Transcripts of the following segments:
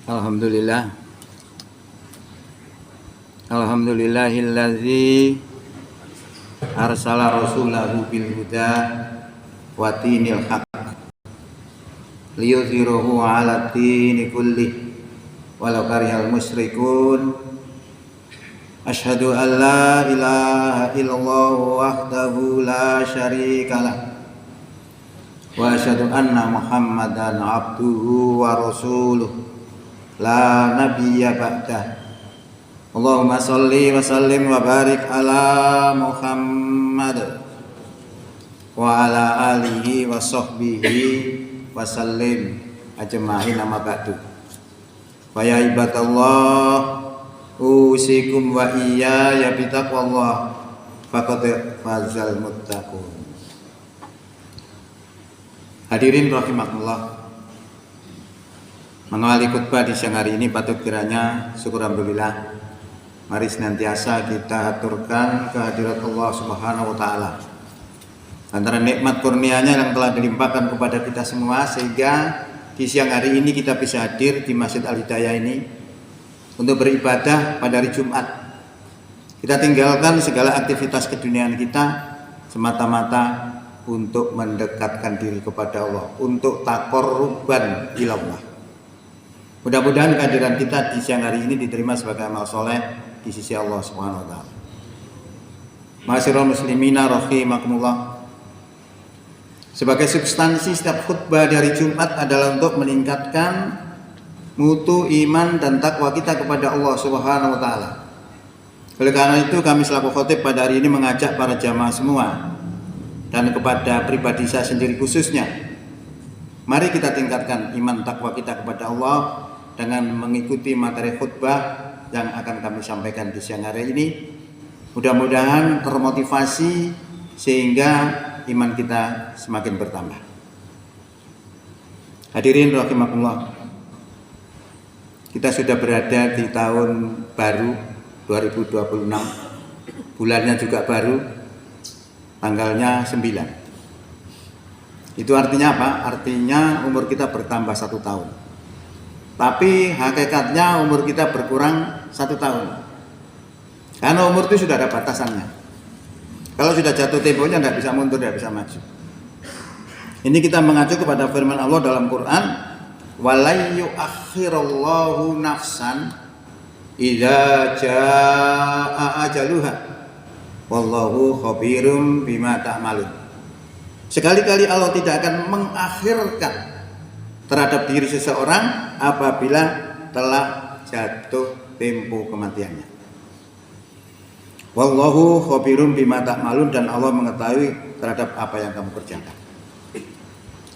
Alhamdulillah. Alhamdulillahilladzi arsala rasulahu bil huda wa dinil haq liyuzhirahu 'ala dini kullih walau karihal musyrikun. Asyhadu an la ilaha illallah wahdahu la syarikalah wa asyhadu anna Muhammadan abduhu wa rasuluh la nabiyya ba'dah. Allahumma sholli wa sallim wa barik ala Muhammad wa ala alihi wa sahbihi wa sallim ajma'in, amma ba'du. Fa ya ibadallah, usikum wa iyaya bitaqwallah faqad fazal muttaqun. Hadirin rahimakumullah, mengawali khutbah di siang hari ini patut kiranya syukur alhamdulillah. Mari senantiasa kita aturkan kehadirat Allah Subhanahu wa taala antara nikmat kurnianya yang telah dilimpahkan kepada kita semua, sehingga di siang hari ini kita bisa hadir di Masjid Al-Hidayah ini untuk beribadah pada hari Jumat. Kita tinggalkan segala aktivitas keduniaan kita semata-mata untuk mendekatkan diri kepada Allah, untuk taqarruban ilallah. Mudah-mudahan kehadiran kita di siang hari ini diterima sebagai amal soleh di sisi Allah Subhanahu wa taala. Ma'asyiral muslimina rahimakumullah. Sebagai substansi setiap khutbah dari Jumat adalah untuk meningkatkan mutu iman dan takwa kita kepada Allah Subhanahu wa taala. Oleh karena itu kami selaku khotib pada hari ini mengajak para jamaah semua dan kepada pribadi saya sendiri khususnya, mari kita tingkatkan iman takwa kita kepada Allah dengan mengikuti materi khutbah yang akan kami sampaikan di siang hari ini. Mudah-mudahan termotivasi sehingga iman kita semakin bertambah. Hadirin rahimakumullah, kita sudah berada di tahun baru 2026. Bulannya juga baru, tanggalnya 9. Itu artinya apa? Artinya umur kita bertambah 1 tahun. Tapi hakikatnya umur kita berkurang 1 tahun. Karena umur itu sudah ada batasannya. Kalau sudah jatuh temponya tidak bisa mundur, tidak bisa maju. Ini kita mengacu kepada firman Allah dalam Quran, "Walai yu'akhirallahu nafsan idza jaa ajaluha wallahu khabirum bima ta'malun." Sekali-kali Allah tidak akan mengakhirkan terhadap diri seseorang apabila telah jatuh tempo kematiannya. Wallahu khabirum bima ta'malun, dan Allah mengetahui terhadap apa yang kamu kerjakan.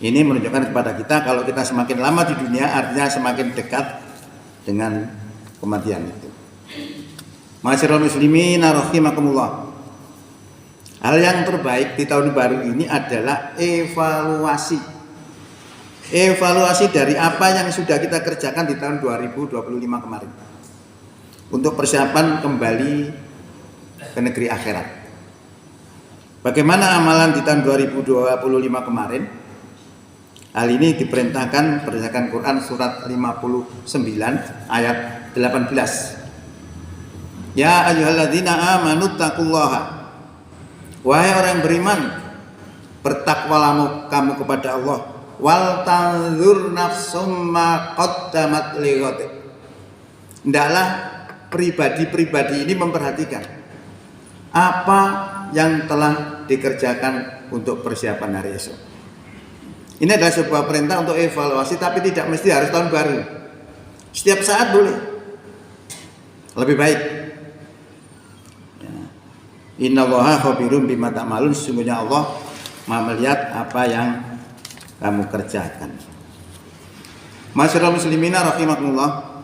Ini menunjukkan kepada kita kalau kita semakin lama di dunia artinya semakin dekat dengan kematian itu. Ma'asyiral muslimin rahimakumullah. Hal yang terbaik di tahun baru ini adalah evaluasi dari apa yang sudah kita kerjakan di tahun 2025 kemarin untuk persiapan kembali ke negeri akhirat. Bagaimana amalan di tahun 2025 kemarin? Hal ini diperintahkan berdasarkan Quran surat 59 ayat 18. Ya ayyuhalladzina amanu taqullaha, wahai orang yang beriman, bertakwalah kamu kepada Allah. Wal tanzur nafsum ma qaddamat lighad. Hendaklah pribadi-pribadi ini memperhatikan apa yang telah dikerjakan untuk persiapan hari esok. Ini adalah sebuah perintah untuk evaluasi, tapi tidak mesti harus tahun baru. Setiap saat boleh. Lebih baik. Innallaha khabirum bima ta'malun, sesungguhnya Allah Maha melihat apa yang kamu kerjakan. Ma'asyiral muslimina rahimakumullah,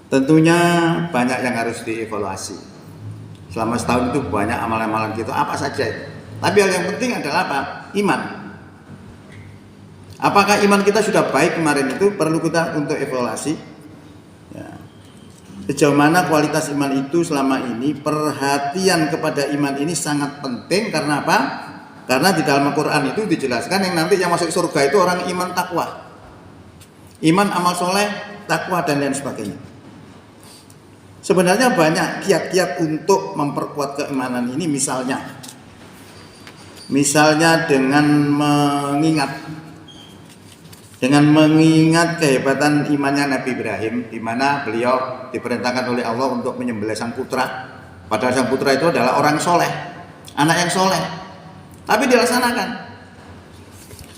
tentunya banyak yang harus dievaluasi. Selama setahun itu banyak amalan-amalan kita apa saja itu. Tapi hal yang penting adalah apa? Iman. Apakah iman kita sudah baik kemarin itu perlu kita untuk evaluasi. Ya. Sejauh mana kualitas iman itu selama ini, perhatian kepada iman ini sangat penting. Karena apa? Karena di dalam Al-Quran itu dijelaskan yang nanti yang masuk surga itu orang iman takwa. iman, amal soleh, takwa dan lain sebagainya. Sebenarnya banyak kiat-kiat untuk memperkuat keimanan ini, misalnya dengan mengingat kehebatan imannya Nabi Ibrahim, di mana beliau diperintahkan oleh Allah untuk menyembelih sang putra. Padahal sang putra itu adalah orang soleh, anak yang soleh, tapi dilaksanakan.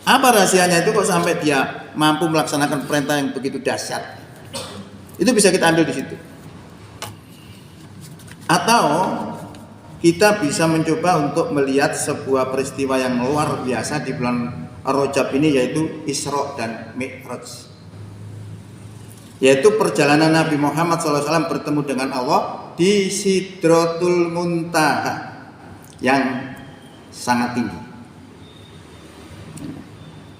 Apa rahasianya itu kok sampai dia mampu melaksanakan perintah yang begitu dahsyat? Itu bisa kita ambil di situ. Atau kita bisa mencoba untuk melihat sebuah peristiwa yang luar biasa di bulan Rajab ini, yaitu Isra dan Mi'raj, yaitu perjalanan Nabi Muhammad SAW bertemu dengan Allah di Sidratul Muntaha yang sangat tinggi.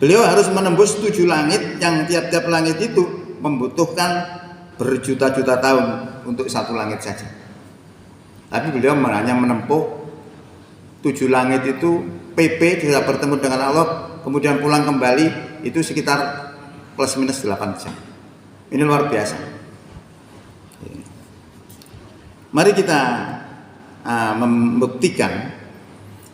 Beliau harus menembus 7 langit, yang tiap-tiap langit itu membutuhkan berjuta-juta tahun untuk satu langit saja. Tapi beliau hanya menempuh 7 langit itu PP, sudah bertemu dengan Allah, kemudian pulang kembali itu sekitar plus minus 8 jam. Ini luar biasa. Mari kita membuktikan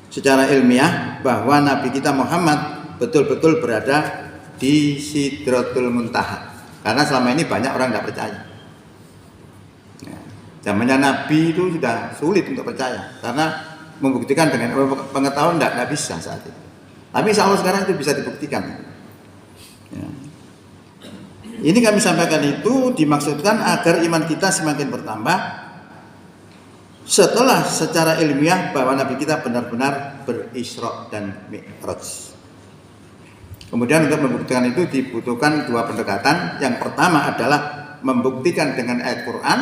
secara ilmiah bahwa Nabi kita Muhammad betul-betul berada di Sidratul Muntaha. Karena selama ini banyak orang tidak percaya. Zamannya Nabi itu sudah sulit untuk percaya, karena membuktikan dengan pengetahuan tidak bisa saat itu. Tapi insya Allah sekarang itu bisa dibuktikan. Ya. Ini kami sampaikan itu dimaksudkan agar iman kita semakin bertambah setelah secara ilmiah bahwa Nabi kita benar-benar berisra dan mi'raj. Kemudian untuk membuktikan itu dibutuhkan 2 pendekatan. Yang pertama adalah membuktikan dengan ayat Quran.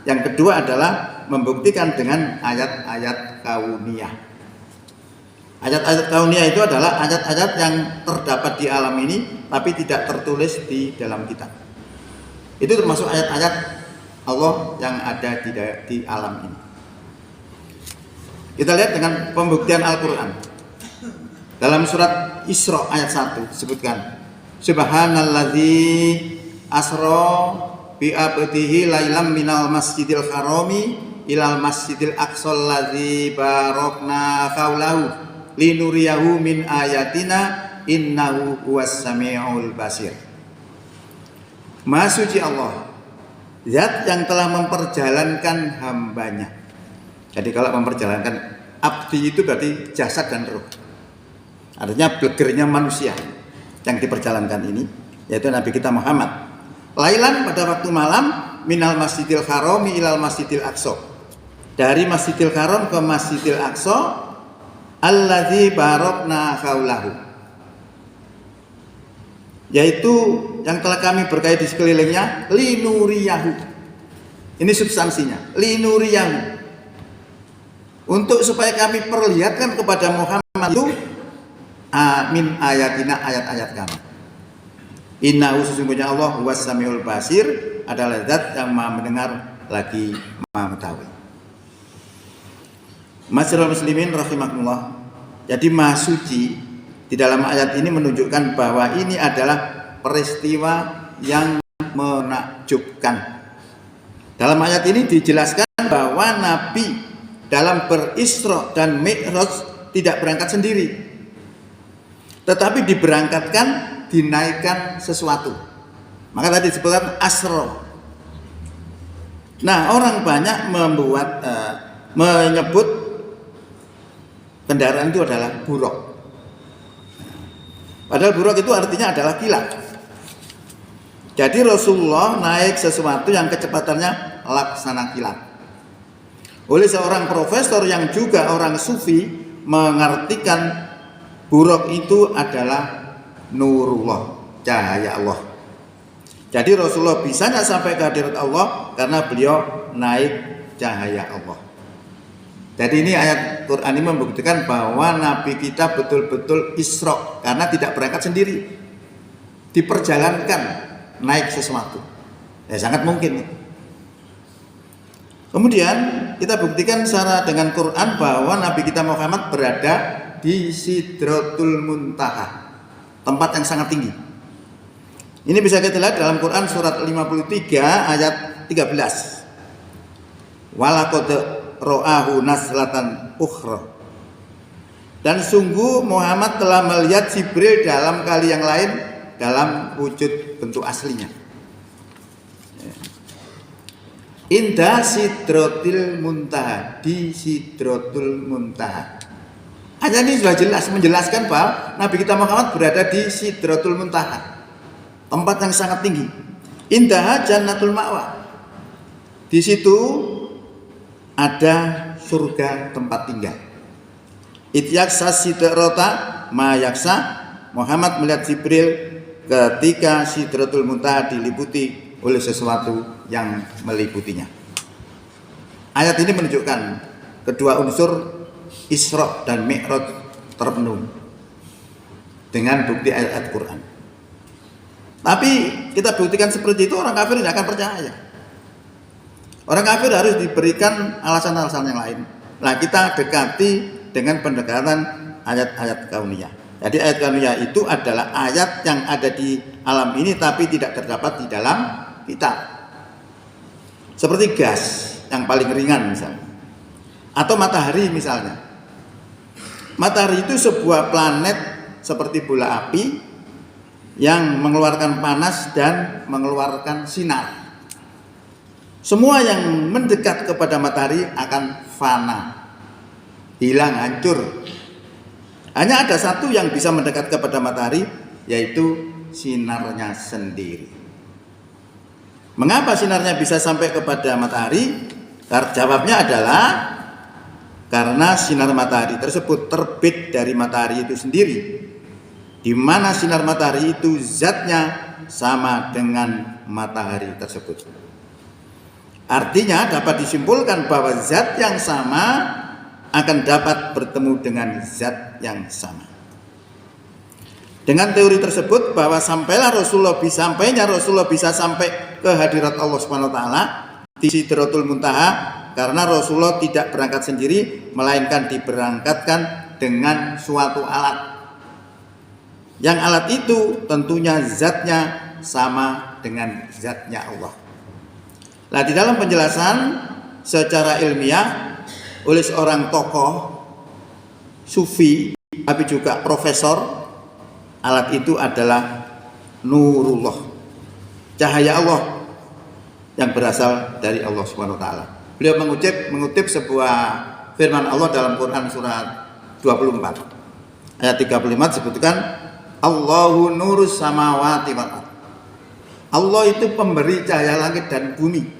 Yang kedua adalah membuktikan dengan ayat-ayat kauniyah. Ayat-ayat kauniyah itu adalah ayat-ayat yang terdapat di alam ini tapi tidak tertulis di dalam kitab. Itu termasuk ayat-ayat Allah yang ada di alam ini. Kita lihat dengan pembuktian Al-Quran. Dalam surat Isra ayat 1 disebutkan, Subhanalladzi asra bi abdihi lailam minal masjidil harami ilal masjidil aqsal ladzi barakna haulahu linuriyahu min ayatina innahu huwas samiul basir. Maha suci Allah, zat yang telah memperjalankan hambanya. Jadi kalau memperjalankan abdi itu berarti jasad dan ruh. Artinya blegernya manusia yang diperjalankan ini, yaitu Nabi kita Muhammad. Lailan pada waktu malam minal masjidil harami ilal masjidil aqsa. Dari Masjidil Haram ke Masjidil Aqsa alladzi barakna haulahu. Yaitu yang telah kami berkahi di sekelilingnya, linuriyahu. Ini substansinya, linuriyahu. Untuk supaya kami perlihatkan kepada Muhammad itu min ayatina, ayat-ayat kami. Innahu sesungguhnya Allah huwas samiul basir, adalah zat yang maha mendengar lagi maha mengetahui. Masyaallah muslimin rahimakumullah. Jadi maha suci di dalam ayat ini menunjukkan bahwa ini adalah peristiwa yang menakjubkan. Dalam ayat ini dijelaskan bahwa Nabi dalam berisra dan mi'raj tidak berangkat sendiri, tetapi diberangkatkan, dinaikkan sesuatu. Maka tadi disebutkan asra. Nah, orang banyak menyebut kendaraan itu adalah buruk. Padahal buruk itu artinya adalah kilat. Jadi Rasulullah naik sesuatu yang kecepatannya laksana kilat. Oleh seorang profesor yang juga orang sufi mengartikan buruk itu adalah nurullah, cahaya Allah. Jadi Rasulullah bisanya sampai ke hadirat Allah karena beliau naik cahaya Allah. Jadi ini ayat Quran ini membuktikan bahwa Nabi kita betul-betul Isra karena tidak berangkat sendiri, diperjalankan naik sesuatu. Ya sangat mungkin. Kemudian kita buktikan secara dengan Quran bahwa Nabi kita Muhammad berada di Sidratul Muntaha, tempat yang sangat tinggi. Ini bisa kita lihat dalam Quran surat 53 ayat 13. Walaqad ra'ahu naslatan ukhra. Dan sungguh Muhammad telah melihat Jibril dalam kali yang lain dalam wujud bentuk aslinya. Indah Sidratil Muntaha, di Sidratul Muntaha. Ayat ini sudah jelas menjelaskan bahwa Nabi kita Muhammad berada di Sidratul Muntaha, tempat yang sangat tinggi. Indah Jannatul Ma'wa. Di situ ada surga tempat tinggal. Ityaksa sidrata ma yaksa. Muhammad melihat Jibril ketika Sidratul Muntaha diliputi oleh sesuatu yang meliputinya. Ayat ini menunjukkan kedua unsur Isra dan Mi'raj terpenuhi dengan bukti ayat-ayat Quran. Tapi kita buktikan seperti itu, orang kafir tidak akan percaya. Orang kafir harus diberikan alasan-alasan yang lain. Nah, kita dekati dengan pendekatan ayat-ayat kauniyah. Jadi ayat kauniyah itu adalah ayat yang ada di alam ini tapi tidak terdapat di dalam kitab. Seperti gas yang paling ringan misalnya, atau matahari misalnya. Matahari itu sebuah planet seperti bola api yang mengeluarkan panas dan mengeluarkan sinar. Semua yang mendekat kepada matahari akan fana, hilang, hancur. Hanya ada satu yang bisa mendekat kepada matahari, yaitu sinarnya sendiri. Mengapa sinarnya bisa sampai kepada matahari? Jawabnya adalah karena sinar matahari tersebut terbit dari matahari itu sendiri, di mana sinar matahari itu zatnya sama dengan matahari tersebut. Artinya dapat disimpulkan bahwa zat yang sama akan dapat bertemu dengan zat yang sama. Dengan teori tersebut bahwa sampainya Rasulullah bisa sampai ke hadirat Allah Subhanahu wa taala di Sidratul Muntaha karena Rasulullah tidak berangkat sendiri, melainkan diberangkatkan dengan suatu alat. Yang alat itu tentunya zatnya sama dengan zatnya Allah. Nah, di dalam penjelasan secara ilmiah oleh seorang tokoh sufi tapi juga profesor, alat itu adalah nurullah, cahaya Allah yang berasal dari Allah Subhanahu wa taala. Beliau mengutip sebuah firman Allah dalam Quran surat 24 ayat 35 disebutkan Allahu nurus samawati wal ardh. Allah itu pemberi cahaya langit dan bumi.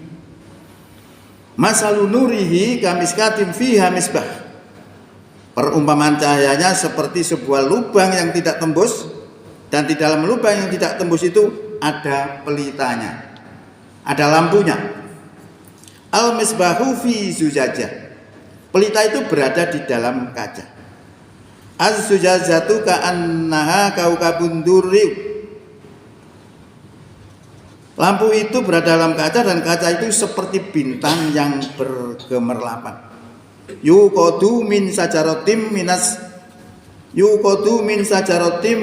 Masalu nurihi kamiskatin fiha misbah. Perumpamaan cahayanya seperti sebuah lubang yang tidak tembus, dan di dalam lubang yang tidak tembus itu ada pelitanya, ada lampunya. Al-misbahu fi zujajah. Pelita itu berada di dalam kaca. Az-zujajatu ka'annaha kaukabun durri. Lampu itu berada dalam kaca dan kaca itu seperti bintang yang bergemerlapan. Yuqadu min sajaratim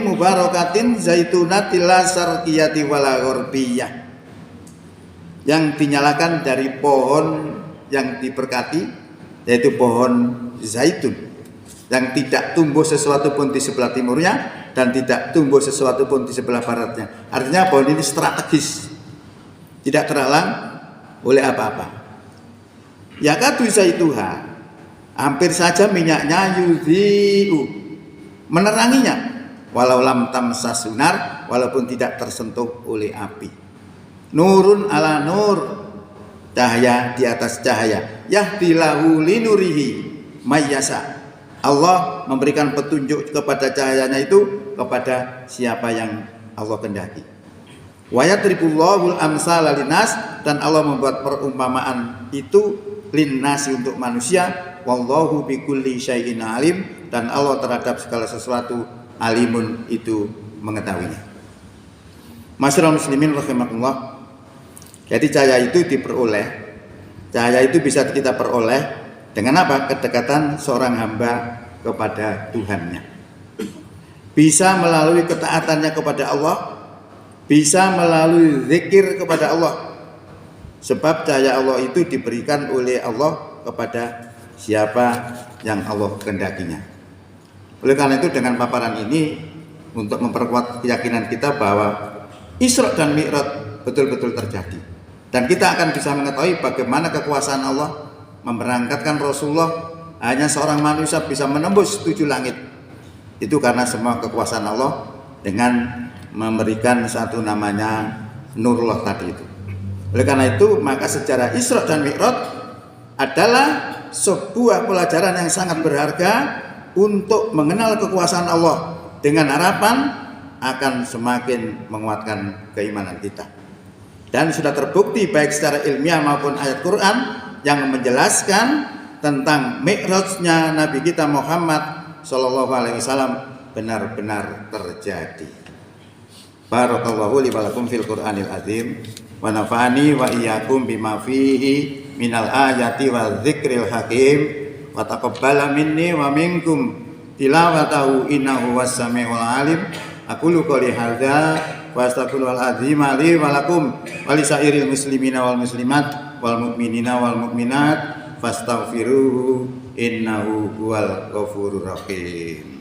mubarakatin zaitunatil sarqiyati wala ghorbiyah. Yang dinyalakan dari pohon yang diberkati, yaitu pohon zaitun, yang tidak tumbuh sesuatu pun di sebelah timurnya dan tidak tumbuh sesuatu pun di sebelah baratnya. Artinya pohon ini strategis, tidak terhalang oleh apa-apa. Yakadu zaituha, hampir saja minyaknya yudhi'u, meneranginya, walau lam tamsa sunar, walaupun tidak tersentuh oleh api. Nurun ala nur, cahaya di atas cahaya. Yahdilahu linurihi mayyasa. Allah memberikan petunjuk kepada cahayanya itu kepada siapa yang Allah kehendaki. Wa yadribullahul amsala linnas, dan Allah membuat perumpamaan itu linnasi untuk manusia. Wallahu bikulli syai'in alim, dan Allah terhadap segala sesuatu alimun, itu mengetahuinya. Masyaallah muslimin rahimakumullah. Jadi cahaya itu diperoleh, cahaya itu bisa kita peroleh dengan apa? Kedekatan seorang hamba kepada Tuhannya. Bisa melalui ketaatannya kepada Allah, bisa melalui zikir kepada Allah. Sebab cahaya Allah itu diberikan oleh Allah kepada siapa yang Allah kehendakinya. Oleh karena itu dengan paparan ini untuk memperkuat keyakinan kita bahwa Isra dan Mi'raj betul-betul terjadi. Dan kita akan bisa mengetahui bagaimana kekuasaan Allah memberangkatkan Rasulullah, hanya seorang manusia bisa menembus 7 langit. Itu karena semua kekuasaan Allah dengan memberikan satu namanya Nurullah tadi itu. Oleh karena itu maka sejarah Isra dan Mi'raj adalah sebuah pelajaran yang sangat berharga untuk mengenal kekuasaan Allah, dengan harapan akan semakin menguatkan keimanan kita. Dan sudah terbukti baik secara ilmiah maupun ayat Quran yang menjelaskan tentang Mi'rajnya Nabi kita Muhammad Sallallahu Alaihi Wasallam benar-benar terjadi. Barakallahu li wa lakum fil Qur'anil azim wa nafa'ani wa iyyakum bima fihi minal ayati wa dzikril hakim wa taqabbala minni wa minkum tilawatahu innahu was-sami'ul alim. Aqulu qouli hadza wa astaghfirul azim li wa lakum wa lisairil muslimina wal muslimat wal mu'minina wal mu'minat fastaghfiruhu innahu huwal ghafurur rahim.